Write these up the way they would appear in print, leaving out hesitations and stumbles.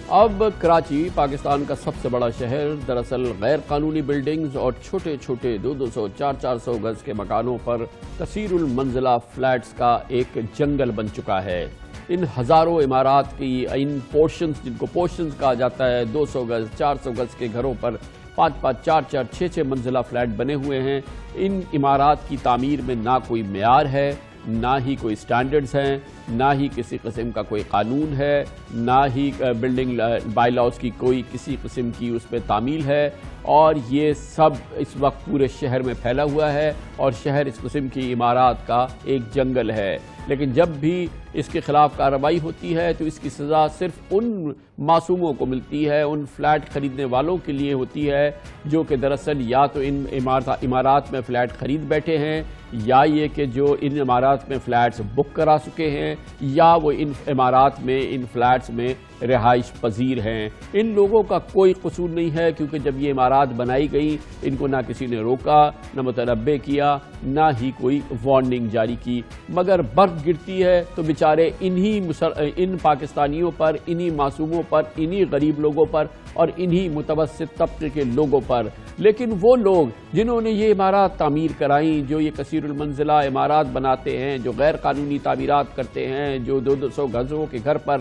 اب کراچی پاکستان کا سب سے بڑا شہر دراصل غیر قانونی بلڈنگز اور چھوٹے چھوٹے 200 400 گز کے مکانوں پر کثیر المنزلہ فلیٹس کا ایک جنگل بن چکا ہے۔ ان ہزاروں عمارات کی ان پورشنز، جن کو پورشنز کہا جاتا ہے، 200 گز 400 گز کے گھروں پر 5 4 6 منزلہ فلیٹ بنے ہوئے ہیں۔ ان عمارات کی تعمیر میں نہ کوئی معیار ہے، نہ ہی کوئی سٹینڈرڈز ہیں، نہ ہی کسی قسم کا کوئی قانون ہے، نہ ہی بلڈنگ بائی لاز کی کوئی کسی قسم کی اس پہ تعمیل ہے، اور یہ سب اس وقت پورے شہر میں پھیلا ہوا ہے، اور شہر اس قسم کی عمارات کا ایک جنگل ہے۔ لیکن جب بھی اس کے خلاف کارروائی ہوتی ہے تو اس کی سزا صرف ان معصوموں کو ملتی ہے، ان فلیٹ خریدنے والوں کے لیے ہوتی ہے جو کہ دراصل یا تو ان عمارات میں فلیٹ خرید بیٹھے ہیں، یا یہ کہ جو ان عمارات میں فلیٹس بک کرا چکے ہیں، یا وہ ان عمارات میں ان فلیٹس میں رہائش پذیر ہیں۔ ان لوگوں کا کوئی قصور نہیں ہے، کیونکہ جب یہ عمارات بنائی گئی ان کو نہ کسی نے روکا، نہ متنبہ کیا، نہ ہی کوئی وارننگ جاری کی، مگر برف گرتی ہے تو بیچارے ان پاکستانیوں پر، انہی معصوموں پر، انہی غریب لوگوں پر اور انہی متوسط طبقے کے لوگوں پر۔ لیکن وہ لوگ جنہوں نے یہ عمارات تعمیر کرائیں، جو یہ کثیر المنزلہ عمارات بناتے ہیں، جو غیر قانونی تعمیرات کرتے ہیں، جو 200 گزوں کے گھر پر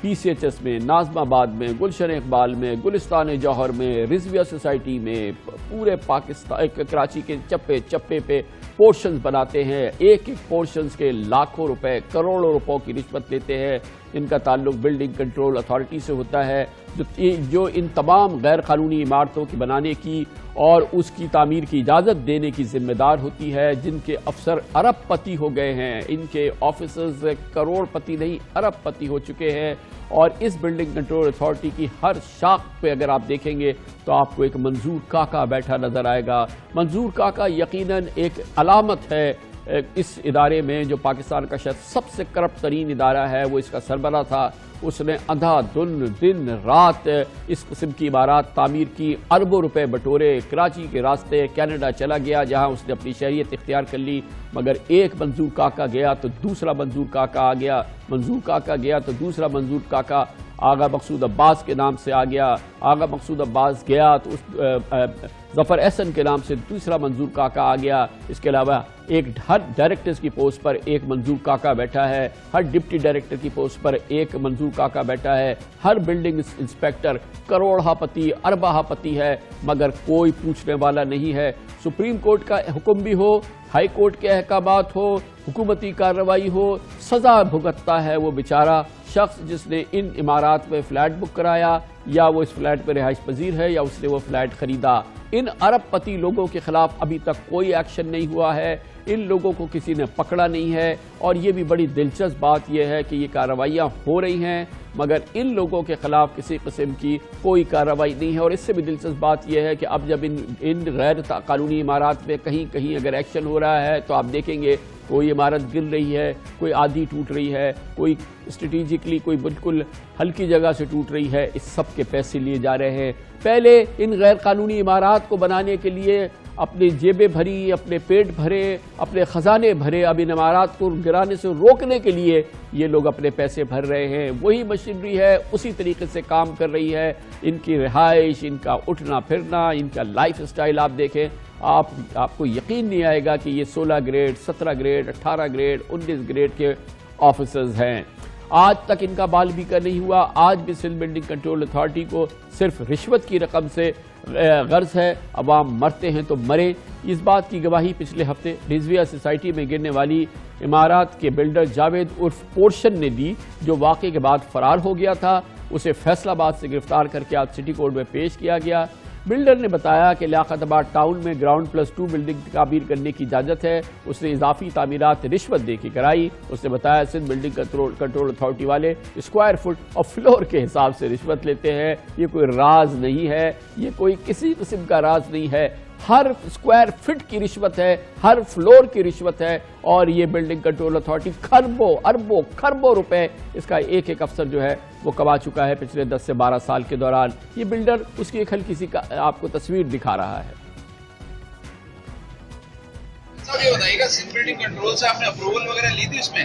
PCHS میں، ناظم آباد میں، گلشن اقبال میں، گلستان جوہر میں، رضویہ سوسائٹی میں، پورے پاکستان کراچی کے چپے چپے پہ پورشنز بناتے ہیں، ایک پورشنز کے لاکھوں روپے، کروڑوں روپوں کی رشوت لیتے ہیں۔ ان کا تعلق بلڈنگ کنٹرول اتھارٹی سے ہوتا ہے، جو ان تمام غیر قانونی عمارتوں کی بنانے کی اور اس کی تعمیر کی اجازت دینے کی ذمہ دار ہوتی ہے، جن کے افسر ارب پتی ہو گئے ہیں، ان کے آفیسرز کروڑ پتی نہیں ارب پتی ہو چکے ہیں۔ اور اس بلڈنگ کنٹرول اتھارٹی کی ہر شاخ پہ اگر آپ دیکھیں گے تو آپ کو ایک منظور کاکا بیٹھا نظر آئے گا۔ منظور کاکا یقیناً ایک علامت ہے اس ادارے میں، جو پاکستان کا شاید سب سے کرپٹ ترین ادارہ ہے، وہ اس کا سربراہ تھا۔ اس نے اندھا دن رات اس قسم کی عمارات تعمیر کی، اربوں روپے بٹورے، کراچی کے راستے کینیڈا چلا گیا جہاں اس نے اپنی شہریت اختیار کر لی، مگر ایک منظور کاکا گیا تو دوسرا منظور کاکا آ گیا، منظور کاکا گیا تو دوسرا منظور کاکا آغا مقصود عباس کے نام سے آ گیا، آغا مقصود عباس گیا تو ظفر احسن کے نام سے دوسرا منظور کاکا آ گیا۔ اس کے علاوہ ہر ڈائریکٹرز کی پوسٹ پر ایک منظور کاکا بیٹھا ہے، ہر ڈپٹی ڈائریکٹر کی پوسٹ پر ایک منظور کاکا بیٹھا ہے، ہر بلڈنگ انسپیکٹر کروڑہ پتی اربہ پتی ہے، مگر کوئی پوچھنے والا نہیں ہے۔ سپریم کورٹ کا حکم بھی ہو، ہائی کورٹ کے احکامات ہو، حکومتی کارروائی ہو، سزا بھگتتا ہے وہ بیچارہ شخص جس نے ان عمارات میں فلیٹ بک کرایا، یا وہ اس فلیٹ پہ رہائش پذیر ہے، یا اس نے وہ فلیٹ خریدا۔ ان ارب پتی لوگوں کے خلاف ابھی تک کوئی ایکشن نہیں ہوا ہے، ان لوگوں کو کسی نے پکڑا نہیں ہے، اور یہ بھی بڑی دلچسپ بات یہ ہے کہ یہ کارروائیاں ہو رہی ہیں مگر ان لوگوں کے خلاف کسی قسم کی کوئی کارروائی نہیں ہے۔ اور اس سے بھی دلچسپ بات یہ ہے کہ اب جب ان غیر قانونی عمارات میں کہیں اگر ایکشن ہو رہا ہے تو آپ دیکھیں گے کوئی عمارت گر رہی ہے، کوئی آدھی ٹوٹ رہی ہے، کوئی اسٹریٹجکلی کوئی بالکل ہلکی جگہ سے ٹوٹ رہی ہے، اس سب کے پیسے لیے جا رہے ہیں۔ پہلے ان غیر قانونی عمارات کو بنانے کے لیے اپنی جیبیں بھری، اپنے پیٹ بھرے، اپنے خزانے بھرے، اب ان عمارات کو گرانے سے روکنے کے لیے یہ لوگ اپنے پیسے بھر رہے ہیں۔ وہی مشینری ہے، اسی طریقے سے کام کر رہی ہے۔ ان کی رہائش، ان کا اٹھنا پھرنا، ان کا لائف سٹائل آپ دیکھیں، آپ کو یقین نہیں آئے گا کہ یہ 16 گریڈ 17 گریڈ 18 گریڈ 19 گریڈ کے آفیسرز ہیں۔ آج تک ان کا بال بھی نہیں ہوا۔ آج بھی سندھ بلڈنگ کنٹرول اتھارٹی کو صرف رشوت کی رقم سے غرض ہے، عوام مرتے ہیں تو مرے۔ اس بات کی گواہی پچھلے ہفتے رضویہ سوسائٹی میں گرنے والی عمارات کے بلڈر جاوید عرف پورشن نے دی، جو واقعے کے بعد فرار ہو گیا تھا۔ اسے فیصل آباد سے گرفتار کر کے آج سٹی کورٹ میں پیش کیا گیا۔ بلڈر نے بتایا کہ لیاقت آباد ٹاؤن میں گراؤنڈ +2 بلڈنگ تعمیر کرنے کی اجازت ہے، اس نے اضافی تعمیرات رشوت دے کے کرائی۔ اس نے بتایا سندھ بلڈنگ کنٹرول اتھارٹی والے اسکوائر فٹ اور فلور کے حساب سے رشوت لیتے ہیں۔ یہ کوئی راز نہیں ہے، یہ کوئی کسی قسم کا راز نہیں ہے، ہر اسکوائر فٹ کی رشوت ہے، ہر فلور کی رشوت ہے، اور یہ بلڈنگ کنٹرول اتھارٹی کھربوں اربوں کھربوں روپے اس کا ایک افسر جو ہے وہ کما چکا ہے پچھلے 10 سے 12 سال کے دوران۔ یہ بلڈر اس کی ایک ہلکی سی آپ کو تصویر دکھا رہا ہے۔ صاحب یہ بتائیے گا سندھ بلڈنگ کنٹرول سے آپ نے اپروول وغیرہ لی تھی اس میں؟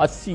80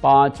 5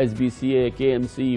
SBCA, KMC,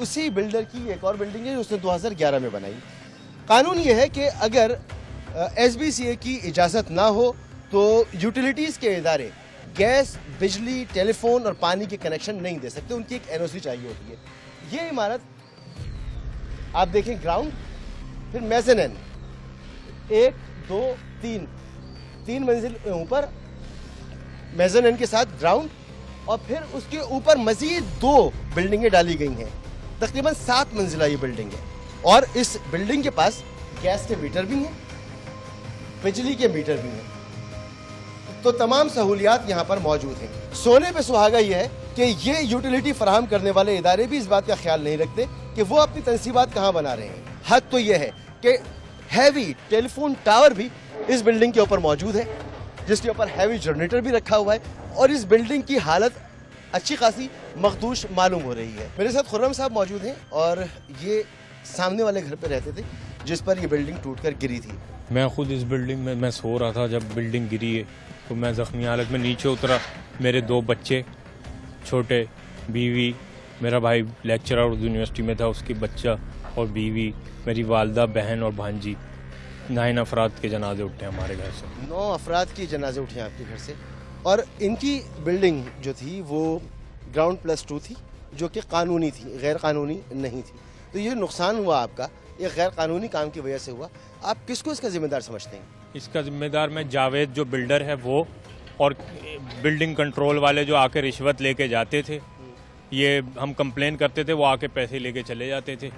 اسی بلڈر کی ایک اور بلڈنگ ہے جو اس نے 2011 میں بنائی. قانون یہ ہے کہ اگر ایس بی سی اے کی اجازت نہ ہو تو یوٹیلیٹیز کے ادارے گیس، بجلی، ٹیلی فون اور پانی کے کنیکشن نہیں دے سکتے. ان کی ایک NOC چاہیے ہوتی ہے. یہ عمارت آپ دیکھیں گراؤنڈ، پھر میزنین، 1 2 3 3 منزل اوپر میزنین کے ساتھ گراؤنڈ، اور پھر اس کے اوپر مزید 2 بلڈنگیں ڈالی گئی ہیں. تقریباً 7 منزلہ یہ بلڈنگ ہے. اور اس بلڈنگ کے پاس گیس کے میٹر بھی ہیں، بجلی کے میٹر بھی ہیں. تو تمام سہولیات یہاں پر موجود ہیں. سونے پہ سہاگا یہ ہے کہ یہ یوٹیلیٹی فراہم کرنے والے ادارے بھی اس بات کا خیال نہیں رکھتے کہ وہ اپنی تنصیبات کہاں بنا رہے ہیں. حد تو یہ ہے کہ ہیوی ٹیلی فون ٹاور بھی اس بلڈنگ کے اوپر موجود ہے، جس کے اوپر ہیوی جنریٹر بھی رکھا ہوا ہے. اور اس بلڈنگ کی حالت اچھی خاصی مخدوش معلوم ہو رہی ہے. میرے ساتھ خرم صاحب موجود ہیں اور یہ سامنے والے گھر پہ رہتے تھے جس پر یہ بلڈنگ ٹوٹ کر گری تھی. میں خود اس بلڈنگ میں سو رہا تھا جب بلڈنگ گری ہے، تو میں زخمی حالت میں نیچے اترا. میرے 2 بچے چھوٹے، بیوی، میرا بھائی لیکچرر اردو یونیورسٹی میں تھا، اس کی بچہ اور بیوی، میری والدہ، بہن اور بھانجی. 9 افراد کے جنازے اٹھے ہمارے گھر سے. 9 افراد کی جنازے اٹھے آپ کے گھر سے. اور ان کی بلڈنگ جو تھی وہ گراؤنڈ +2 تھی، جو کہ قانونی تھی، غیر قانونی نہیں تھی. تو یہ نقصان ہوا آپ کا ایک غیر قانونی کام کی وجہ سے ہوا. آپ کس کو اس کا ذمہ دار سمجھتے ہیں؟ اس کا ذمہ دار میں جاوید جو بلڈر ہے وہ، اور بلڈنگ کنٹرول والے جو آ کے رشوت لے کے جاتے تھے. یہ ہم کمپلین کرتے تھے، وہ آ کے پیسے لے کے چلے جاتے تھے.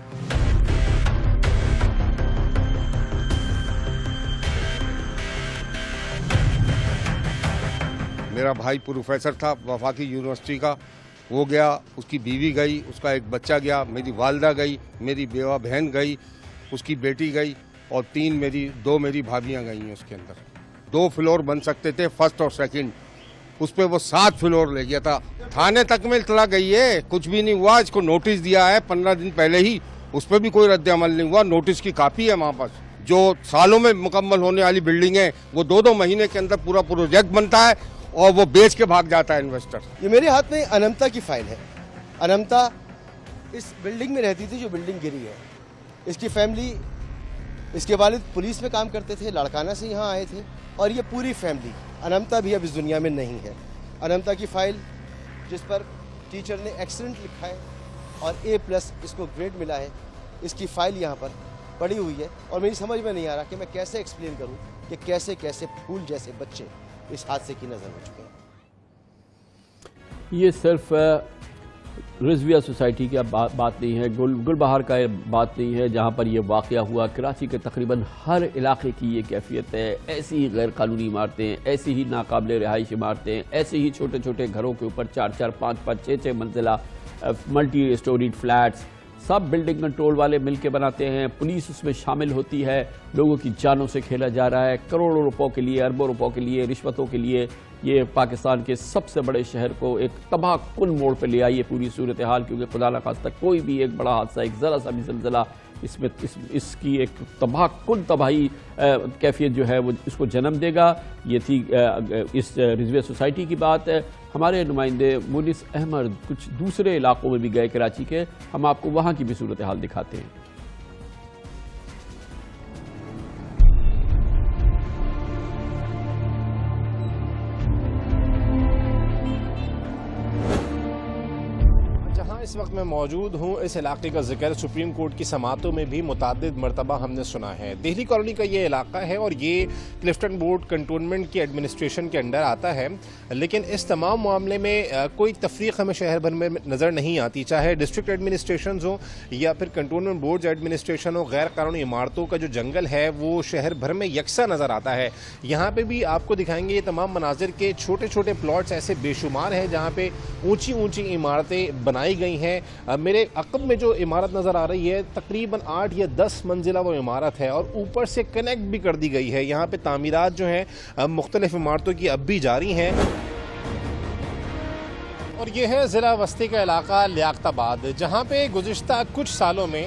میرا بھائی پروفیسر تھا وفاقی یونیورسٹی کا، وہ گیا، اس کی بیوی گئی، اس کا ایک بچہ گیا، میری والدہ گئی، میری بیوہ بہن گئی، اس کی بیٹی گئی، اور 2 میری بھابیاں گئی ہیں. اس کے اندر 2 فلور بن سکتے تھے، فرسٹ اور سیکنڈ. اس پہ وہ 7 فلور لے گیا تھا. تھانے تک میں اطلاع گئی ہے، کچھ بھی نہیں ہوا. اس کو نوٹس دیا ہے 15 دن پہلے ہی، اس پہ بھی کوئی رد عمل نہیں ہوا. نوٹس کی کاپی ہے ہمارے پاس. جو سالوں میں مکمل ہونے والی بلڈنگ ہے وہ 2 مہینے کے اندر پورا پروجیکٹ بنتا ہے اور وہ بیچ کے بھاگ جاتا ہے انویسٹر. یہ میرے ہاتھ میں انمتا کی فائل ہے. انمتا اس بلڈنگ میں رہتی تھی جو بلڈنگ گری ہے. اس کی فیملی، اس کے والد پولیس میں کام کرتے تھے، لاڑکانہ سے یہاں آئے تھے، اور یہ پوری فیملی. انمتا بھی اب اس دنیا میں نہیں ہے. انمتا کی فائل جس پر ٹیچر نے ایکسلنٹ لکھا ہے اور A+ اس کو گریڈ ملا ہے، اس کی فائل یہاں پر پڑی ہوئی ہے. اور میری سمجھ میں نہیں آ رہا کہ میں کیسے ایکسپلین کروں کہ کیسے پھول جیسے بچے اس حادثے کی نظر ہو چکے ہیں. یہ صرف رضویہ سوسائٹی کی بات نہیں ہے، گل بہار کا بات نہیں ہے جہاں پر یہ واقعہ ہوا. کراچی کے تقریباً ہر علاقے کی یہ کیفیت ہے. ایسی ہی غیر قانونی عمارتیں، ایسی ہی ناقابل رہائش عمارتیں، ایسے ہی چھوٹے چھوٹے گھروں کے اوپر 4 5 6 منزلہ ملٹی اسٹوریڈ فلیٹس، سب بلڈنگ کنٹرول والے مل کے بناتے ہیں. پولیس اس میں شامل ہوتی ہے. لوگوں کی جانوں سے کھیلا جا رہا ہے. کروڑوں روپوں کے لیے، اربوں روپوں کے لیے، رشوتوں کے لیے یہ پاکستان کے سب سے بڑے شہر کو ایک تباہ کن موڑ پہ لے آئی ہے پوری صورتحال. کیونکہ خدا نخواستہ کوئی بھی ایک بڑا حادثہ، ایک ذرا سا بھی زلزلہ اس کی ایک تباہ کن تباہی کیفیت جو ہے وہ اس کو جنم دے گا. یہ تھی اس رضویہ سوسائٹی کی بات. ہمارے نمائندے مونس احمد کچھ دوسرے علاقوں میں بھی گئے کراچی کے، ہم آپ کو وہاں کی بھی صورتحال دکھاتے ہیں. اس وقت میں موجود ہوں اس علاقے کا ذکر سپریم کورٹ کی سماعتوں میں بھی متعدد مرتبہ ہم نے سنا ہے. دہلی کالونی کا یہ علاقہ ہے اور یہ کلفٹن بورڈ کنٹونمنٹ کی ایڈمنسٹریشن کے انڈر آتا ہے، لیکن اس تمام معاملے میں کوئی تفریق ہمیں شہر بھر میں نظر نہیں آتی، چاہے ڈسٹرکٹ ایڈمنسٹریشنز ہوں یا پھر کنٹونمنٹ بورڈ ایڈمنسٹریشن ہو. غیر قانونی عمارتوں کا جو جنگل ہے وہ شہر بھر میں یکساں نظر آتا ہے. یہاں پہ بھی آپ کو دکھائیں گے یہ تمام مناظر کے چھوٹے چھوٹے پلاٹس ایسے بے شمار ہیں جہاں پہ اونچی اونچی عمارتیں بنائی گئی ہیں. میرے عقب میں جو عمارت نظر آ رہی ہے تقریباً 8 یا 10 منزلہ وہ عمارت ہے اور اوپر سے کنیکٹ بھی کر دی گئی ہے. یہاں پہ تعمیرات جو ہیں مختلف عمارتوں کی اب بھی جاری ہیں. اور یہ ہے ضلع وسطی کا علاقہ لیاقت آباد، جہاں پہ گزشتہ کچھ سالوں میں